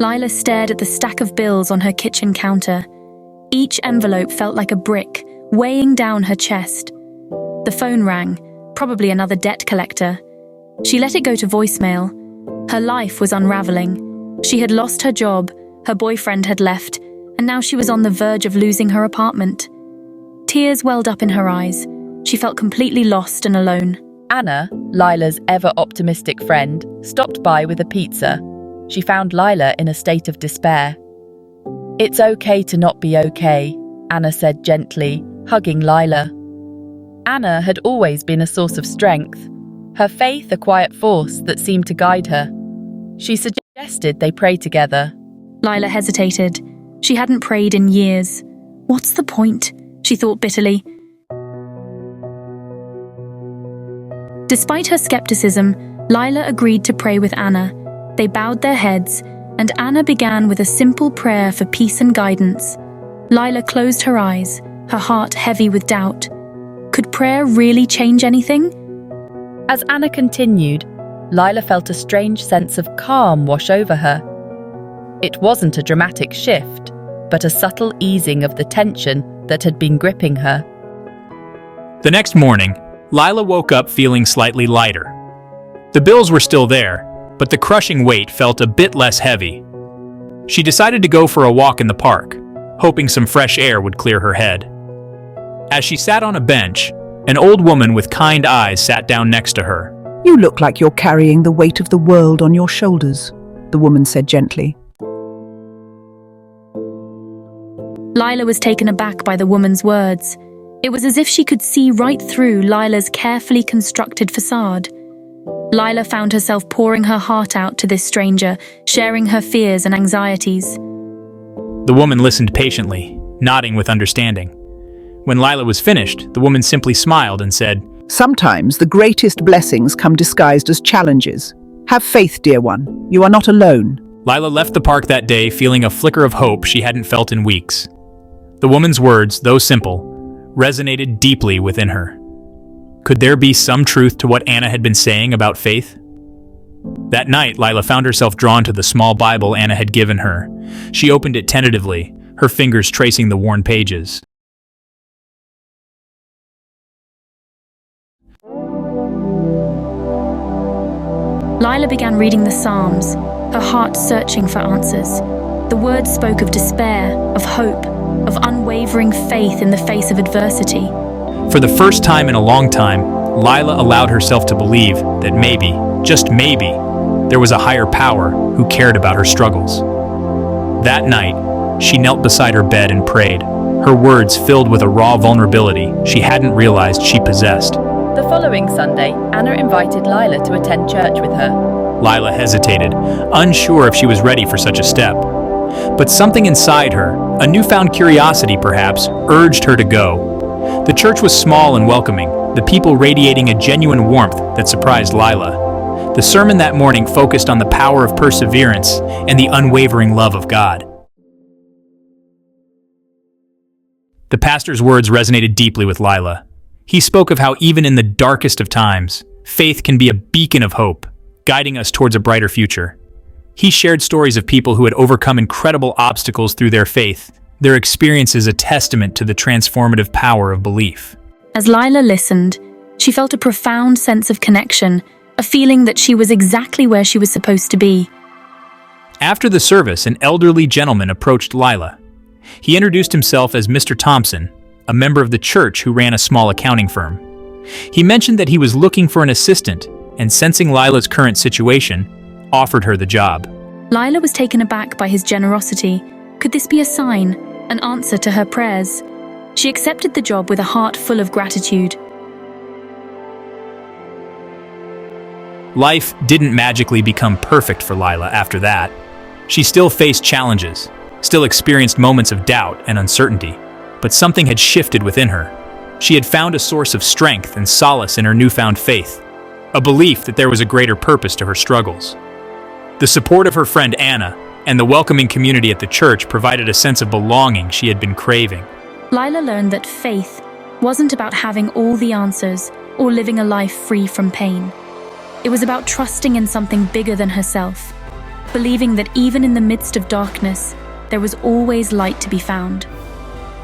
Lila stared at the stack of bills on her kitchen counter. Each envelope felt like a brick, weighing down her chest. The phone rang, probably another debt collector. She let it go to voicemail. Her life was unraveling. She had lost her job, her boyfriend had left, and now she was on the verge of losing her apartment. Tears welled up in her eyes. She felt completely lost and alone. Anna, Lila's ever-optimistic friend, stopped by with a pizza. She found Lila in a state of despair. "It's okay to not be okay," Anna said gently, hugging Lila. Anna had always been a source of strength, her faith a quiet force that seemed to guide her. She suggested they pray together. Lila hesitated. She hadn't prayed in years. What's the point? She thought bitterly. Despite her skepticism, Lila agreed to pray with Anna. They bowed their heads, and Anna began with a simple prayer for peace and guidance. Lila closed her eyes, her heart heavy with doubt. Could prayer really change anything? As Anna continued, Lila felt a strange sense of calm wash over her. It wasn't a dramatic shift, but a subtle easing of the tension that had been gripping her. The next morning, Lila woke up feeling slightly lighter. The bills were still there, but the crushing weight felt a bit less heavy. She decided to go for a walk in the park, hoping some fresh air would clear her head. As she sat on a bench, an old woman with kind eyes sat down next to her. "You look like you're carrying the weight of the world on your shoulders," the woman said gently. Lila was taken aback by the woman's words. It was as if she could see right through Lila's carefully constructed facade. Lila found herself pouring her heart out to this stranger, sharing her fears and anxieties. The woman listened patiently, nodding with understanding. When Lila was finished, the woman simply smiled and said, "Sometimes the greatest blessings come disguised as challenges. Have faith, dear one. You are not alone." Lila left the park that day feeling a flicker of hope she hadn't felt in weeks. The woman's words, though simple, resonated deeply within her. Could there be some truth to what Anna had been saying about faith? That night, Lila found herself drawn to the small Bible Anna had given her. She opened it tentatively, her fingers tracing the worn pages. Lila began reading the Psalms, her heart searching for answers. The words spoke of despair, of hope, of unwavering faith in the face of adversity. For the first time in a long time, Lila allowed herself to believe that maybe, just maybe, there was a higher power who cared about her struggles. That night, she knelt beside her bed and prayed, her words filled with a raw vulnerability she hadn't realized she possessed. The following Sunday, Anna invited Lila to attend church with her. Lila hesitated, unsure if she was ready for such a step. But something inside her, a newfound curiosity perhaps, urged her to go. The church was small and welcoming, the people radiating a genuine warmth that surprised Lila. The sermon that morning focused on the power of perseverance and the unwavering love of God. The pastor's words resonated deeply with Lila. He spoke of how even in the darkest of times, faith can be a beacon of hope, guiding us towards a brighter future. He shared stories of people who had overcome incredible obstacles through their faith, their experiences a testament to the transformative power of belief. As Lila listened, she felt a profound sense of connection, a feeling that she was exactly where she was supposed to be. After the service, an elderly gentleman approached Lila. He introduced himself as Mr. Thompson, a member of the church who ran a small accounting firm. He mentioned that he was looking for an assistant, and sensing Lila's current situation, offered her the job. Lila was taken aback by his generosity. Could this be a sign, an answer to her prayers? She accepted the job with a heart full of gratitude. Life didn't magically become perfect for Lila after that. She still faced challenges, still experienced moments of doubt and uncertainty, but something had shifted within her. She had found a source of strength and solace in her newfound faith, a belief that there was a greater purpose to her struggles. The support of her friend Anna and the welcoming community at the church provided a sense of belonging she had been craving. Lila learned that faith wasn't about having all the answers or living a life free from pain. It was about trusting in something bigger than herself. believing that even in the midst of darkness, there was always light to be found.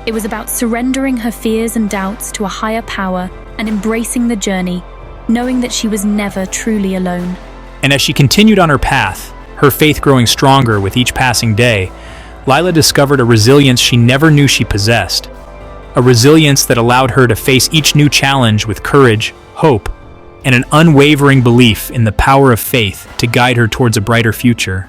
It was about surrendering her fears and doubts to a higher power and embracing the journey, knowing that she was never truly alone. And as she continued on her path, her faith growing stronger with each passing day, Lila discovered a resilience she never knew she possessed. A resilience that allowed her to face each new challenge with courage, hope, and an unwavering belief in the power of faith to guide her towards a brighter future.